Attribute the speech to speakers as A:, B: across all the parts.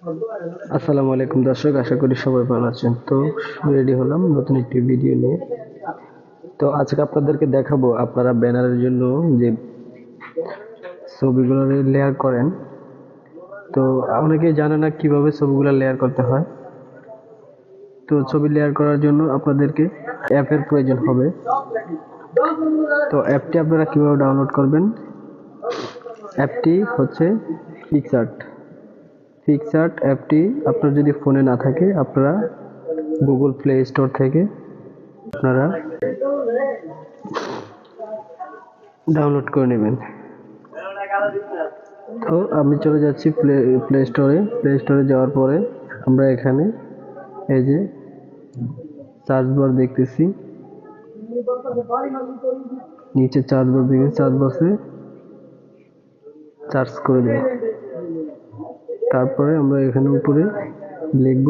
A: আসসালামু আলাইকুম দর্শক, আশা করি সবাই ভালো আছেন। তো রেডি হলাম নতুন একটি ভিডিও নিয়ে। তো আজকে আপনাদেরকে দেখাবো আপনারা ব্যানারের জন্য যে ছবিগুলো লেয়ার করেন। তো অনেকেই জানে না কিভাবে ছবিগুলো লেয়ার করতে হয়। তো ছবি লেয়ার করার জন্য আপনাদেরকে অ্যাপের প্রয়োজন হবে। তো অ্যাপটি আপনারা কিভাবে ডাউনলোড করবেন? অ্যাপটি হচ্ছে পিক্সআর্ট। পিক্সআর্ট অ্যাপটি আপনার যদি ফোনে না থাকে, আপনারা গুগল প্লে স্টোর থেকে আপনারা ডাউনলোড করে নেবেন। তো আমি চলে যাচ্ছি প্লে স্টোরে যাওয়ার পরে আমরা এখানে এই যে সার্চ বার দেখতেছি, নিচে সার্চ বার দেখে সার্চ বক্সে সার্চ করে দেব। তারপরে আমরা এখানে উপরে লিখব,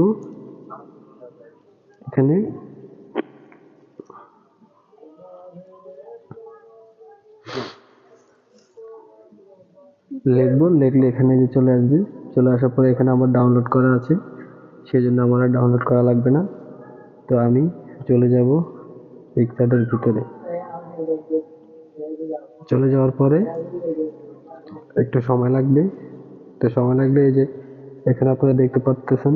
A: এখানে লিখলে এখানে যে চলে আসবে। চলে আসার পরে এখানে আমার ডাউনলোড করা আছে, সেজন্য আমার আর ডাউনলোড করা লাগবে না। তো আমি চলে যাব পিক্সআর্টের ভিতরে। চলে যাওয়ার পরে একটু সময় লাগবে। তো সময় লাগলে এই যে এখানে আপনারা দেখতে পাচ্ছেন,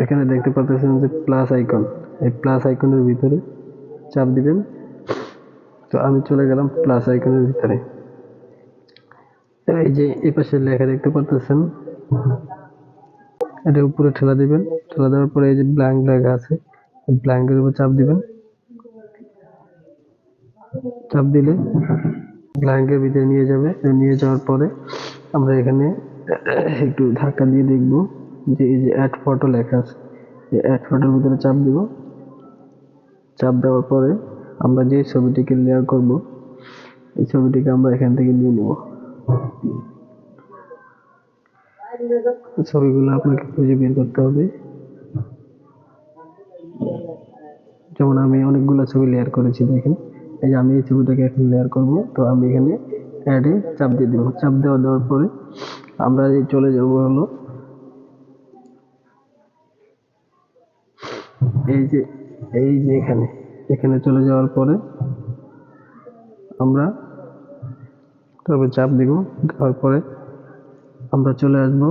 A: এখানে দেখতে পাচ্ছেন যে প্লাস আইকন। এই প্লাস আইকনের ভিতরে চাপ দিবেন। তো আমি চলে গেলাম প্লাস আইকনের ভিতরে। এই যে এই পাশে লেখা দেখতে পাচ্ছেন, এটা উপরে ঠেলা দিবেন। ঠেলা দেওয়ার পরে এই যে ব্ল্যাঙ্ক লেখা আছে, ব্ল্যাঙ্কের উপর চাপ দিবেন। চাপ দিলে ব্ল্যাঙ্কের ভিতরে নিয়ে যাবে। নিয়ে যাওয়ার পরে আমরা এখানে একটু ধাক্কা দিয়ে দেখব যে এই যে অ্যাড ফটো লেখা আছে, এই অ্যাড ফটোর ভিতরে চাপ দিব। চাপ দেওয়ার পরে আমরা যে ছবিটিকে লেয়ার করব, এই ছবিটিকে আমরা এখান থেকে নিয়ে নেব। ছবিগুলো আপনাকে খুঁজে বের করতে হবে। যেমন আমি অনেকগুলো ছবি লেয়ার করেছি, দেখেন এই যে আমি এই ছবিটাকে এখন লেয়ার করব। তো আমি এখানে অ্যাডে চাপ দিয়ে দেবো। চাপ দেওয়ার পরে আমরা চলে যাব হলো এই যে এখানে চলে যাওয়ার পরে আমরা তবে চাপ দিব। দেওয়ার পরে আমরা চলে আসব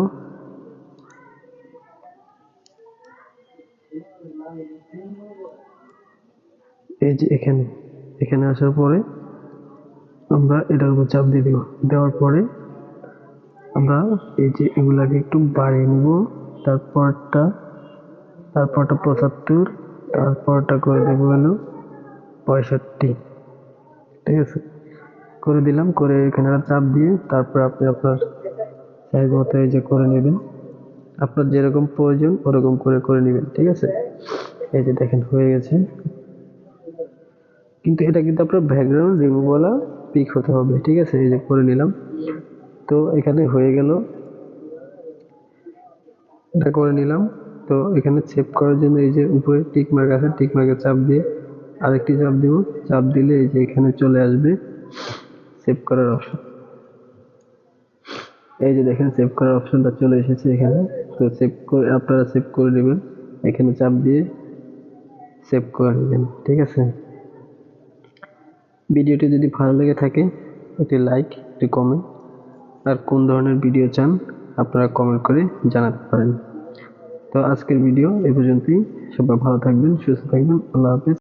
A: এই যে এখানে আসার পরে আমরা এটার উপর চাপ দিয়ে দিব। দেওয়ার পরে আমরা এই যে এগুলাকে একটু বাড়িয়ে নিব। তারপরটা 75, তারপরটা করে দেবো হলো 65। ঠিক আছে, করে দিলাম। করে এখানে চাপ দিয়ে তারপর আপনি আপনার সাইজ মতো এই যে করে নেবেন। আপনার যেরকম প্রয়োজন ওরকম করে নেবেন। ঠিক আছে, এই যে দেখেন হয়ে গেছে। কিন্তু এটা কিন্তু আপনার ব্যাকগ্রাউন্ড রিমুভওয়ালা পিক হতে হবে। ঠিক আছে, এই যে করে নিলাম। তো এখানে হয়ে গেল, এটা করে নিলাম। তো এখানে সেভ করার জন্য এই যে উপরে টিক মার্ক আছে, টিক মার্কে চাপ দিয়ে আরেকটি চাপ দিব। চাপ দিলে এই যে এখানে চলে আসবে সেভ করার অপশন। এই যে দেখেন সেভ করার অপশনটা চলে এসেছে এখানে। তো সেভ করে আপনারা সেভ করে নেবেন, এখানে চাপ দিয়ে সেভ করে নেবেন। ঠিক আছে, ভিডিওটি যদি ভালো লেগে থাকে একটি লাইক, একটি কমেন্ট, আর কোন ধরনের ভিডিও চান আপনারা কমেন্ট করে জানাতে পারেন। তো আজকের ভিডিও এ পর্যন্তই। সবাই ভালো থাকবেন, সুস্থ থাকবেন। আল্লাহ হাফেজ।